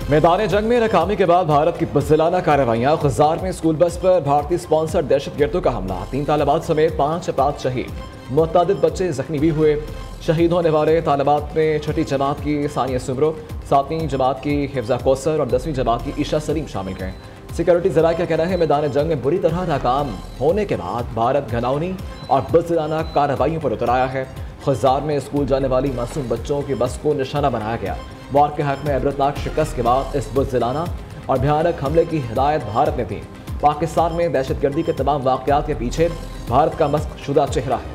मैदान जंग में नाकामी के बाद भारत की बुज़दिलाना कार्रवाइयाँ। ग़ज़्ज़ार में स्कूल बस पर भारतीय स्पॉन्सर दहशतगर्दों का हमला, 3 तालिबात समेत 5 अफराद शहीद, मुतअद्दिद बच्चे जख्मी भी हुए। शहीद होने वाले तालिबात में 6ठी जमात की सानिया सुमरो, 7वीं जमात की हिफ्ज़ा कौसर और 10वीं जमात की ईशा सलीम शामिल हैं। सिक्योरिटी ज़राए का कहना है मैदान जंग में बुरी तरह नाकाम होने के बाद भारत घिनौनी और बुज़दिलाना कार्रवाइयों पर उतर आया है। ग़ज़्ज़ार में स्कूल जाने वाली मासूम बच्चों की बस को निशाना बनाया गया। वार के हक में इबरतनाक शिकस्त के बाद इस बुज़दिलाना और भयानक हमले की हिदायत भारत ने दी। पाकिस्तान में दहशतगर्दी के तमाम वाक़यात के पीछे भारत का मस्क शुदा चेहरा है।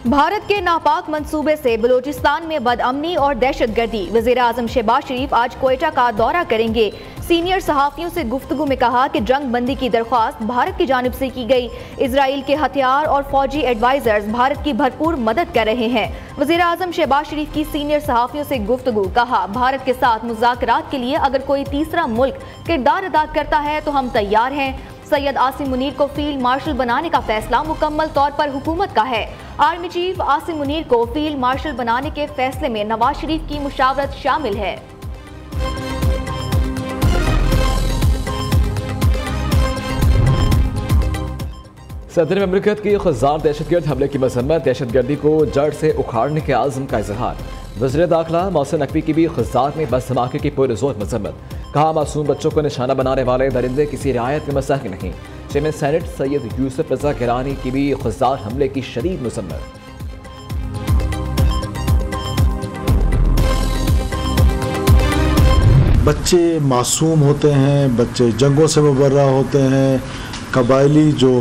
भारत के नापाक मंसूबे से बलूचिस्तान में बदअमनी और दहशतगर्दी। वज़ीर-ए-आज़म शहबाज शरीफ आज क्वेटा का दौरा करेंगे। सीनियर सहाफ़ियों से गुफ्तगू में कहा कि जंग बंदी की दरख्वास्त भारत की जानिब से की गई। इजराइल के हथियार और फौजी एडवाइजर्स भारत की भरपूर मदद कर रहे हैं। वज़ीर-ए-आज़म शहबाज शरीफ की सीनियर सहाफ़ियों से गुफ्तगू, कहा भारत के साथ मुज़ाकरात के लिए अगर कोई तीसरा मुल्क किरदार अदा करता है तो हम तैयार हैं। सैयद आसिम मुनीर को फील्ड मार्शल बनाने का फैसला मुकम्मल तौर पर हुकूमत का है। आर्मी चीफ आसिम मुनीर को फील्ड मार्शल बनाने के फैसले में नवाज शरीफ की मुशावरत शामिल है। सदर ममलिकत की ग़ज़्ज़ार दहशतगर्द हमले की मज़म्मत, दहशतगर्दी को जड़ से उखाड़ने के आज़म का इज़हार। वज़ीर दाखिला मोहसिन नकवी की भी ग़ज़्ज़ार में बस धमाके की पुरज़ोर मज़म्मत। कहा मासूम बच्चों को निशाना बनाने वाले दरिंदे किसी रियायत में मसाक नहीं। चेयरमैन सेनेट सैयद यूसुफ रज़ा गिलानी की भी ग़ज़्ज़ार हमले की शदीद मज़म्मत। बच्चे मासूम होते हैं, बच्चे जंगों से मुबर्रा होते हैं। कबायली जो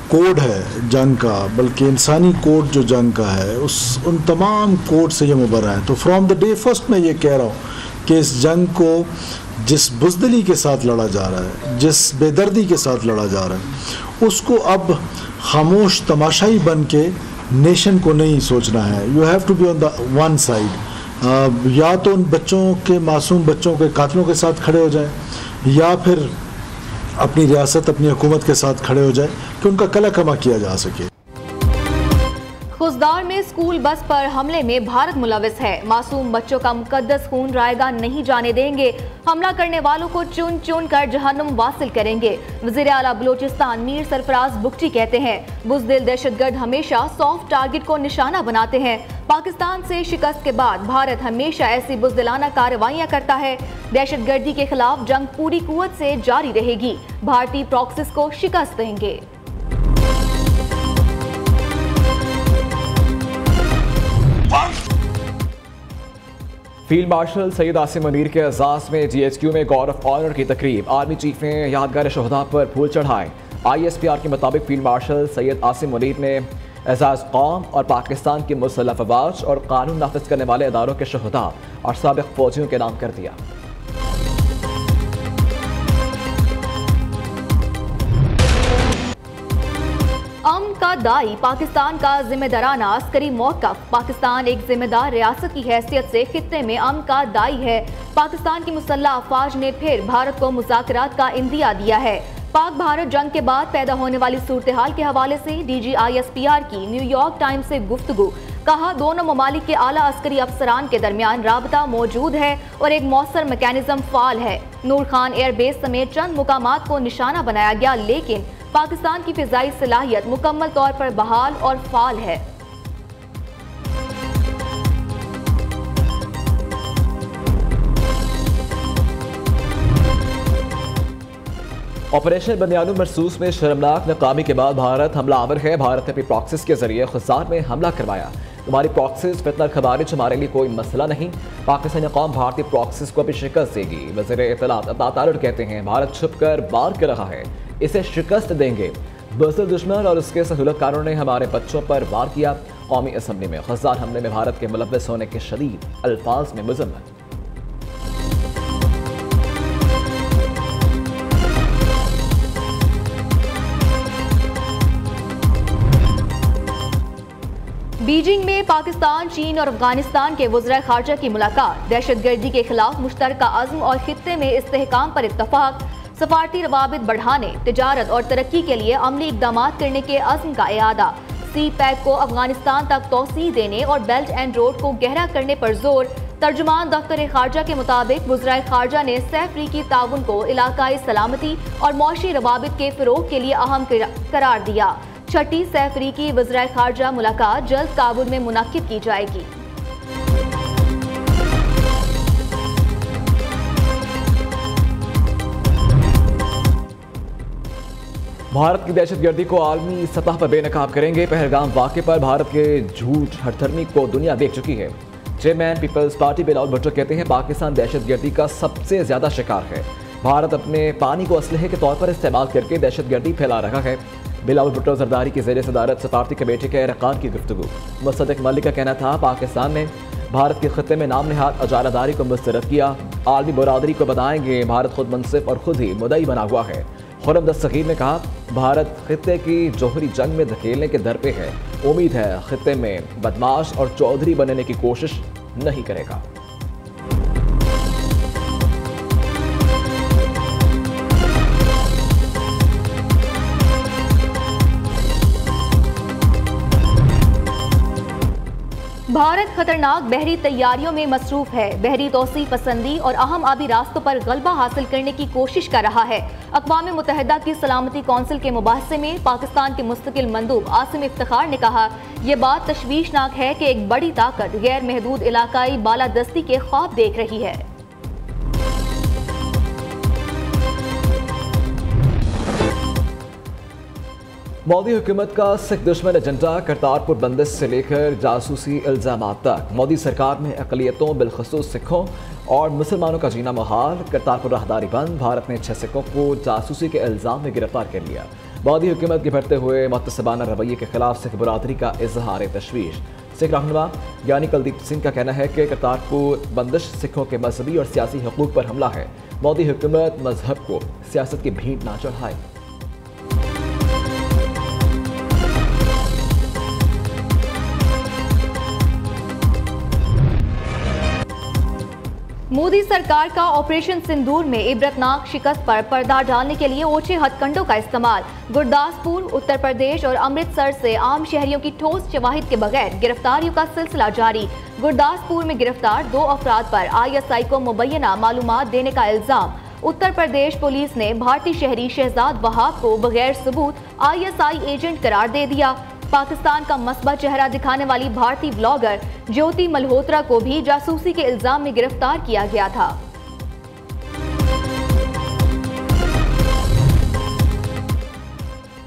कोड है जंग का, बल्कि इंसानी कोड जो जंग का है, उन तमाम कोड से ये मुबर्रा है। तो फ्रॉम द डे फर्स्ट मैं ये कह रहा हूँ कि इस जंग को जिस बुज़दिली के साथ लड़ा जा रहा है, जिस बेदर्दी के साथ लड़ा जा रहा है, उसको अब खामोश तमाशाई बन के नेशन को नहीं सोचना है। You have to be on the one side. या तो उन बच्चों के, मासूम बच्चों के कातलों के साथ खड़े हो जाए, या फिर अपनी रियासत, अपनी हुकूमत के साथ खड़े हो जाए कि उनका कला कमा किया जा सके। ग़ज़्ज़ार में स्कूल बस पर हमले में भारत मुलविस है। मासूम बच्चों का मुकद्दस खून रायगा नहीं जाने देंगे। हमला करने वालों को चुन चुन कर जहन्नुम वासिल करेंगे। वज़ीर आला बलूचिस्तान मीर सरफराज बुगटी कहते हैं बुज़दिल दहशतगर्द हमेशा सॉफ्ट टारगेट को निशाना बनाते हैं। पाकिस्तान से शिकस्त के बाद भारत हमेशा ऐसी बुज़दिलाना कार्रवाइयाँ करता है। दहशतगर्दी के खिलाफ जंग पूरी कुव्वत से जारी रहेगी। भारतीय प्रॉक्सिस को शिकस्त देंगे। फील्ड मार्शल सैयद आसिम मुनीर के एजाज़ में GHQ में गॉर्ड ऑफ ऑनर की तकरीब। आर्मी चीफ ने यादगार शहदा पर फूल चढ़ाए। ISPR के मुताबिक फील्ड मार्शल सैयद आसिम मुनीर ने एजाज़ कौम और पाकिस्तान की मुसल्लह अफवाज और कानून नाफिज करने वाले इदारों के शहदा और साबिक़ फौजियों के नाम कर दिया। अमन का दाई पाकिस्तान का जिम्मेदाराना अस्करी मौक़िफ़। पाकिस्तान एक जिम्मेदार रियासत की हैसियत से खित्ते में अमन का दाई है। पाकिस्तान की मुसल्लह अफवाज ने फिर भारत को मुज़ाकरात का इंदिया दिया है। पाक भारत जंग के बाद पैदा होने वाली सूरत हाल के हवाले से DG ISPR की न्यूयॉर्क टाइम्स से गुफ्तगू। कहा दोनों ममालिक के आला अस्करी अफसरान के दरमियान राबता मौजूद है और एक मौसर मैकेनिज्म फाल है। नूर खान एयरबेस समेत चंद मुकामात को निशाना बनाया गया, लेकिन पाकिस्तान की फिजाई सलाहियत मुकम्मल तौर पर बहाल और फाल है। ऑपरेशन बनियानुल मरसूस में शर्मनाक नाकामी के बाद भारत हमलावर है। भारत ने अपनी प्रॉक्सिस के जरिए ग़ज़्ज़ार में हमला करवाया। तुम्हारी प्रॉक्सिस फितना खबारिज हमारे लिए कोई मसला नहीं। पाकिस्तानी कौम भारतीय प्रॉक्सिस को भी शिकस्त देगी। वज़ीर इत्तलात अता तारिक कहते हैं भारत छुप कर वार कर रहा है, इसे शिकस्त देंगे। बुज़दिल दुश्मन और उसके सहूलतकारों ने हमारे बच्चों पर वार किया। कौमी असम्बली में ग़ज़्ज़ार हमले में भारत के मुलव्वस होने के शदीद अल्फाज में मज़म्मत। बीजिंग में पाकिस्तान, चीन और अफगानिस्तान के वज़ीर ख़ारजा की मुलाकात। दहशतगर्दी के खिलाफ मुश्तरका अज़्म और खित्ते में इस्तेहकाम पर इत्तफाक। सफारती रवाबित बढ़ाने, तिजारत और तरक्की के लिए अमली इक़दाम करने के अज़्म का इआदा। सी पैक को अफगानिस्तान तक तोसी देने और बेल्ट एंड रोड को गहरा करने पर जोर। तर्जुमान दफ्तर ख़ारजा के मुताबिक वज़ीर ख़ारजा ने सैफरीकी ताउन को इलाकाई सलामती और मौशी रवाबित के फ़रोग़ के लिए अहम करार दिया। छठी सैफरीकी वज़ीर ख़ारजा मुलाकात जल्द काबुल में मुनक्किद की जाएगी। भारत की दहशतगर्दी को आलमी सतह पर बेनकाब करेंगे। पहलगाम वाक़े पर भारत के झूठ हरथर्मी को दुनिया देख चुकी है। Chairman Peoples Party Bilawal Bhutto कहते हैं पाकिस्तान दहशतगर्दी का सबसे ज्यादा शिकार है। भारत अपने पानी को असलहे के तौर पर इस्तेमाल करके दहशतगर्दी फैला रहा है। बिलावल भुट्टो जरदारी की ज़ेर सदारत सफारती कमेटी के अरकान की गुफ्तगू। मुसद्दिक मलिक का कहना था पाकिस्तान ने भारत के खत्ते में नाम नहाद अजारादारी को मुस्तरद किया। आलमी बरादरी को बताएंगे भारत खुद मुनसिफ और खुद ही मुदई बना हुआ है। खुर्रम दस्तगीर ने कहा भारत खित्ते की जौहरी जंग में धकेलने के दर पे है। उम्मीद है खित्ते में बदमाश और चौधरी बनने की कोशिश नहीं करेगा। भारत खतरनाक बहरी तैयारियों में मसरूफ है। बहरी तौसी पसंदी और अहम आबी रास्तों पर गलबा हासिल करने की कोशिश कर रहा है। अक़वाम मुत्तहिदा की सलामती कौंसिल के मुबाहसे में पाकिस्तान के मुस्तकिल मंदूब आसिम इफ्तिखार ने कहा यह बात तशवीशनाक है कि एक बड़ी ताकत गैर महदूद इलाकाई बालादस्ती के ख्वाब देख रही है। मोदी हुकूमत का सिख दुश्मन एजेंडा करतारपुर बंदिश से लेकर जासूसी इल्जामात तक। मोदी सरकार में अक़लियतों बिलखसूस सिखों और मुसलमानों का जीना मुहाल। करतारपुर राहदारी बंद। भारत ने 6 सिखों को जासूसी के इल्ज़ाम में गिरफ्तार कर लिया। मोदी हुकूमत के बढ़ते हुए मुतसबाना रवैये के खिलाफ सिख बरादरी का इजहार तशवीश। सिख रहनुमा यानी कुलदीप सिंह का कहना है कि करतारपुर बंदिश सिखों के मजहबी और सियासी हकूक़ पर हमला है। मोदी हुकूमत मजहब को सियासत की भींट ना चढ़ाए। मोदी सरकार का ऑपरेशन सिंदूर में इबरतनाक शिकस्त पर पर्दा डालने के लिए ओछे हथकंडों का इस्तेमाल। गुरदासपुर, उत्तर प्रदेश और अमृतसर से आम शहरियों की ठोस शवाहिद के बगैर गिरफ्तारियों का सिलसिला जारी। गुरदासपुर में गिरफ्तार 2 अफराद पर ISI को मुबैना मालूमात देने का इल्जाम। उत्तर प्रदेश पुलिस ने भारतीय शहरी शहजाद वहाब को बगैर सबूत ISI एजेंट करार दे दिया। पाकिस्तान का मसबा चेहरा दिखाने वाली भारतीय ब्लॉगर ज्योति मल्होत्रा को भी जासूसी के इल्जाम में गिरफ्तार किया गया था।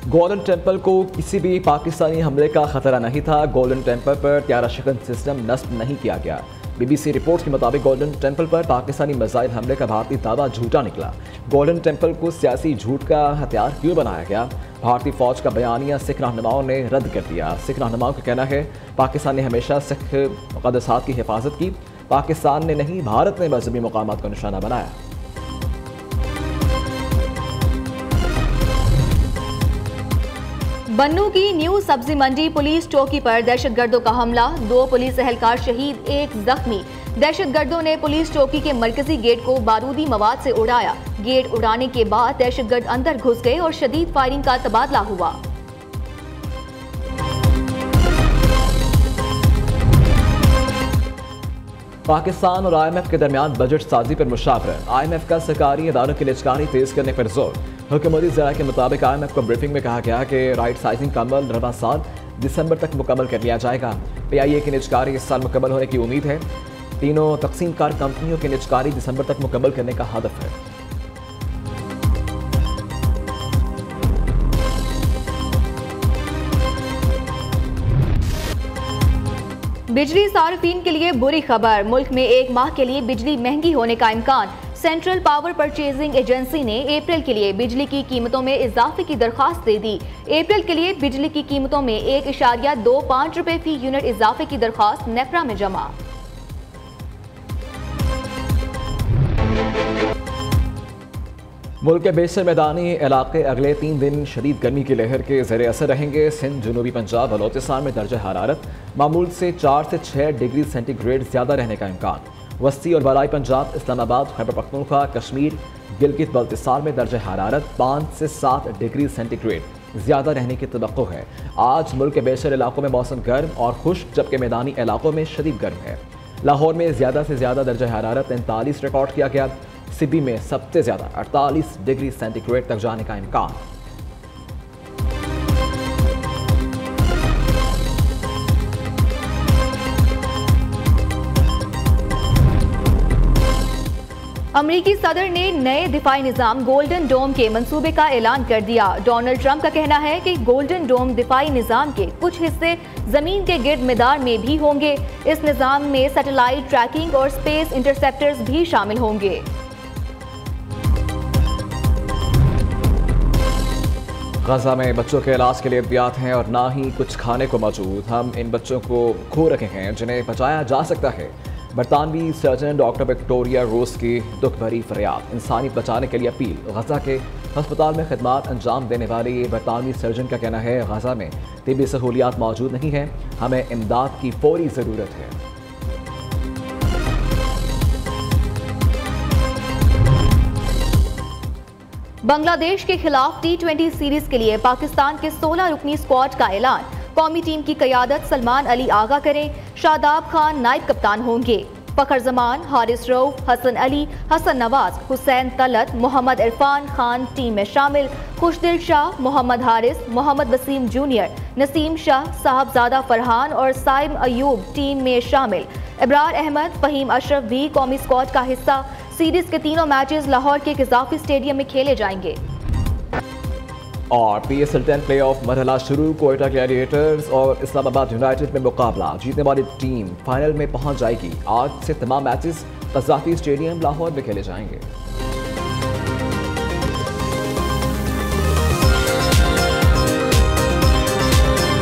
गोल्डन टेम्पल को किसी भी पाकिस्तानी हमले का खतरा नहीं था। गोल्डन टेम्पल पर त्यारा शिकन सिस्टम नस्ब नहीं किया गया। BBC रिपोर्ट के मुताबिक गोल्डन टेम्पल पर पाकिस्तानी मिसाइल हमले का भारतीय दावा झूठा निकला। गोल्डन टेम्पल को सियासी झूठ का हथियार क्यों बनाया गया? भारतीय फौज का बयानिया सिख रहनुमाओं ने रद्द कर दिया। सिख रहनुमाओं का कहना है पाकिस्तान ने हमेशा सिख मुक़द्दसात की हिफाजत की। पाकिस्तान ने नहीं, भारत ने मजहबी मकामात को निशाना बनाया। बन्नू की न्यू सब्जी मंडी पुलिस चौकी पर दहशतगर्दों का हमला। 2 पुलिस एहलकार शहीद, 1 जख्मी। दहशतगर्दों ने पुलिस चौकी के मरकजी गेट को बारूदी मवाद से उड़ाया। गेट उड़ाने के बाद दहशतगर्द अंदर घुस गए और शदीद फायरिंग का तबादला हुआ। पाकिस्तान और IMF के दरमियान बजट साजी पर मुशावरत। IMF का सरकारी इदारों की निजकारी तेज करने पर जोर। हुकूमती ज़राए के मुताबिक IMF को ब्रीफिंग में कहा गया कि राइट साइजिंग का अमल रवा साल दिसंबर तक मुकम्मल कर लिया जाएगा। PIA की निजकारी इस साल मुकम्मल होने की उम्मीद है। तीनों तकसीमकार कंपनियों की निजकारी दिसंबर तक मुकम्मल करने का हदफ है। बिजली सार्फिन के लिए बुरी खबर। मुल्क में 1 माह के लिए बिजली महंगी होने का इम्कान। सेंट्रल पावर परचेजिंग एजेंसी ने अप्रैल के लिए बिजली की कीमतों में इजाफे की दरख्वास्त दे दी। अप्रैल के लिए बिजली की कीमतों में 1.25 रुपए फी यूनिट इजाफे की दरख्वास्त नेफ्रा में जमा। मुल्क के बेशतर मैदानी इलाके अगले 3 दिन शदीद गर्मी की लहर के ज़ेर असर रहेंगे। सिंध, जनूबी पंजाब, बलोचिस्तान में दर्जा हरारत मामूल से 4 से 6 डिग्री सेंटीग्रेड ज़्यादा रहने का इम्कान। वस्ती और बलाई पंजाब, इस्लामाबाद, खैबर पख्तूनख्वा, कश्मीर, गिलगित बल्तिस्तान में दर्जा हरारत 5 से 7 डिग्री सेंटीग्रेड ज़्यादा रहने की तवक्को है। आज मुल्क के बेशतर इलाकों में मौसम गर्म और खुश्क, जबकि मैदानी इलाकों में शदीद गर्म है। लाहौर में ज़्यादा से ज़्यादा दर्जा हरारत 43 रिकॉर्ड किया गया। सिबी में सबसे ज़्यादा 48 डिग्री सेंटीग्रेड तक जाने का इम्कान। अमरीकी सदर ने नए दिफाई निज़ाम गोल्डन डोम के मंसूबे का ऐलान कर दिया। डोनाल्ड ट्रंप का कहना है कि गोल्डन डोम दिफाई निज़ाम के कुछ हिस्से जमीन के गिर्द मैदान में भी होंगे। इस निज़ाम में सैटेलाइट ट्रैकिंग और स्पेस इंटरसेप्टर्स भी शामिल होंगे। गजा में बच्चों के इलाज के लिए एहतियात हैं और ना ही कुछ खाने को मौजूद। हम इन बच्चों को खो रखे हैं जिन्हें बचाया जा सकता है। बरतानवी सर्जन डॉक्टर विक्टोरिया रोज की दुख भरी फरियाद, इंसानियत बचाने के लिए अपील। गजा के हस्पताल में खिदमात अंजाम देने वाले ये बरतानवी सर्जन का कहना है, गजा में तिब्बी सहूलियात मौजूद नहीं है, हमें इमदाद की फौरी ज़रूरत है। बांग्लादेश के खिलाफ T20 सीरीज के लिए पाकिस्तान के 16 रुकनी स्क्वाड का ऐलान। कौमी टीम की क़यादत सलमान अली आगा करें। शादाब खान नायब कप्तान होंगे। फखर जमान, हारिस रऊफ, हसन अली, हसन नवाज, हुसैन तलत, मोहम्मद इरफान खान टीम में शामिल। खुशदिल शाह, मोहम्मद हारिस, मोहम्मद वसीम जूनियर, नसीम शाह, साहबजादा फरहान और साइम अयूब टीम में शामिल। इब्रार अहमद, फहीम अशरफ भी कौमी स्क्वाड का हिस्सा। सीरीज के तीनों मैचेस लाहौर के क़ज़ाफ़ी स्टेडियम में खेले जाएंगे। और PSL 10 प्लेऑफ मरहला शुरू। कोयटा ग्लैडिएटर्स और इस्लामाबाद यूनाइटेड में मुकाबला। जीतने वाली टीम फाइनल में पहुंच जाएगी। आज से तमाम मैचेस क़ज़ाफ़ी स्टेडियम लाहौर में खेले जाएंगे।